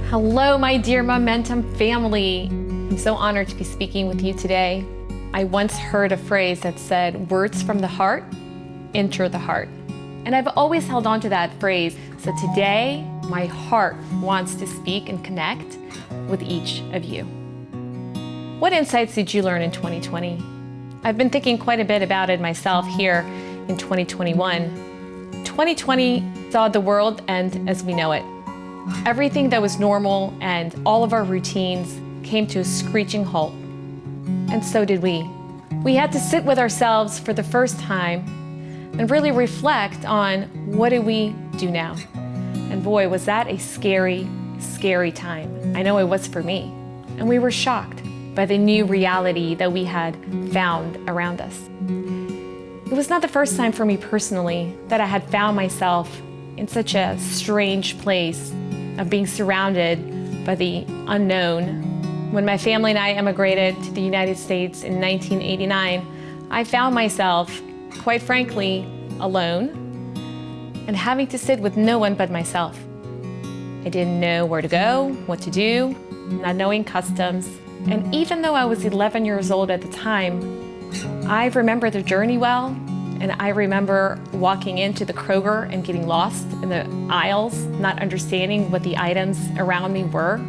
Hello, my dear Momentum family. I'm so honored to be speaking with you today. I once heard a phrase that said, words from the heart enter the heart. And I've always held on to that phrase. So today, my heart wants to speak and connect with each of you. What insights did you learn in 2020? I've been thinking quite a bit about it myself here in 2021. 2020 saw the world end as we know it. Everything that was normal and all of our routines came to a screeching halt. And so did we. We had to sit with ourselves for the first time and really reflect on what do we do now? And boy, was that a scary, scary time. I know it was for me. And we were shocked by the new reality that we had found around us. It was not the first time for me personally that I had found myself in such a strange place of being surrounded by the unknown. When my family and I immigrated to the United States in 1989, I found myself, quite frankly, alone and having to sit with no one but myself. I didn't know where to go, what to do, not knowing customs. And even though I was 11 years old at the time, I remember the journey well. And I remember walking into the Kroger and getting lost in the aisles, not understanding what the items around me were.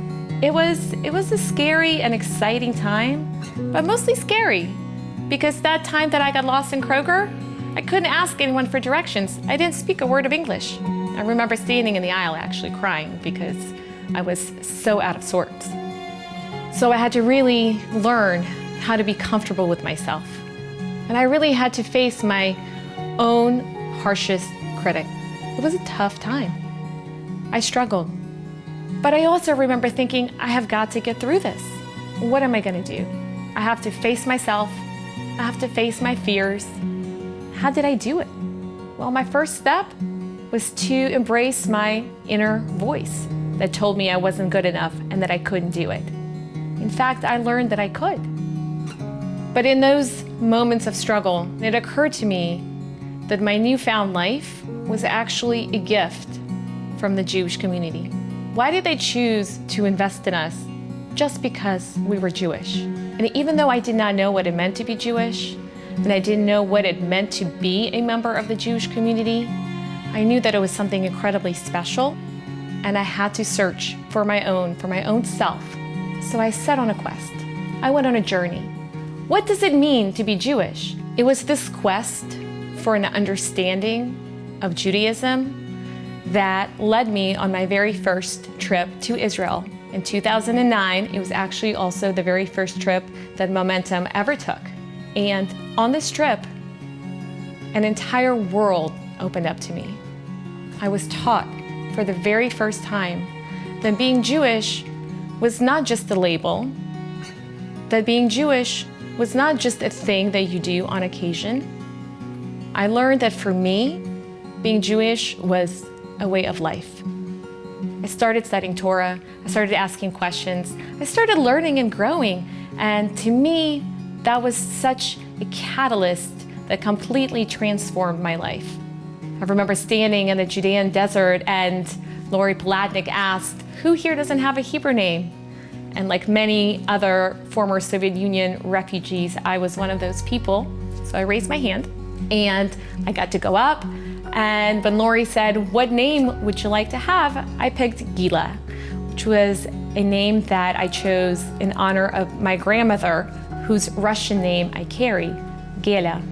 It was a scary and exciting time, but mostly scary, because that time that I got lost in Kroger, I couldn't ask anyone for directions. I didn't speak a word of English. I remember standing in the aisle actually crying because I was so out of sorts. So I had to really learn how to be comfortable with myself. And I really had to face my own harshest critic. It was a tough time. I struggled. But I also remember thinking, I have got to get through this. What am I going to do? I have to face myself. I have to face my fears. How did I do it? Well, my first step was to embrace my inner voice that told me I wasn't good enough and that I couldn't do it. In fact, I learned that I could. But in those moments of struggle, it occurred to me that my newfound life was actually a gift from the Jewish community. Why did they choose to invest in us? Just because we were Jewish. And even though I did not know what it meant to be Jewish, and I didn't know what it meant to be a member of the Jewish community, I knew that it was something incredibly special, and I had to search for my own self. So I set on a quest. I went on a journey. What does it mean to be Jewish? It was this quest for an understanding of Judaism that led me on my very first trip to Israel. In 2009, it was actually also the very first trip that Momentum ever took. And on this trip, an entire world opened up to me. I was taught for the very first time that being Jewish was not just a label, that being Jewish was not just a thing that you do on occasion. I learned that for me, being Jewish was a way of life. I started studying Torah, I started asking questions, I started learning and growing, and to me, that was such a catalyst that completely transformed my life. I remember standing in the Judean desert and Lori Palatnik asked, who here doesn't have a Hebrew name? And like many other former Soviet Union refugees, I was one of those people. So I raised my hand and I got to go up. And when Lori said, what name would you like to have? I picked Gila, which was a name that I chose in honor of my grandmother, whose Russian name I carry, Gela.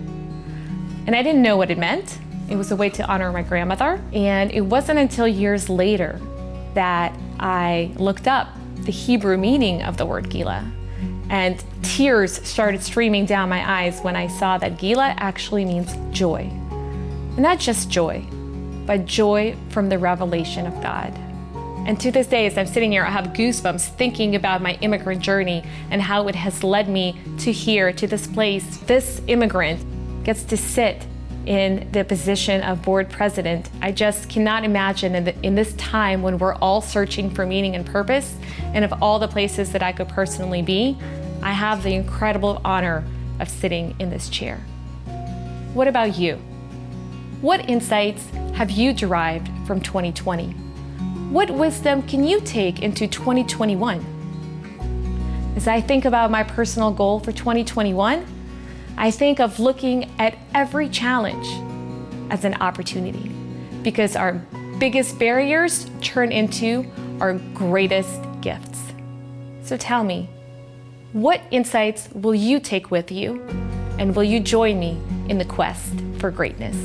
And I didn't know what it meant. It was a way to honor my grandmother. And it wasn't until years later that I looked up the Hebrew meaning of the word Gila. And tears started streaming down my eyes when I saw that Gila actually means joy. And not just joy, but joy from the revelation of God. And to this day, as I'm sitting here, I have goosebumps thinking about my immigrant journey and how it has led me to here, to this place. This immigrant gets to sit in the position of board president. I just cannot imagine in this time when we're all searching for meaning and purpose, and of all the places that I could personally be, I have the incredible honor of sitting in this chair. What about you? What insights have you derived from 2020? What wisdom can you take into 2021? As I think about my personal goal for 2021, I think of looking at every challenge as an opportunity, because our biggest barriers turn into our greatest gifts. So tell me, what insights will you take with you, and will you join me in the quest for greatness?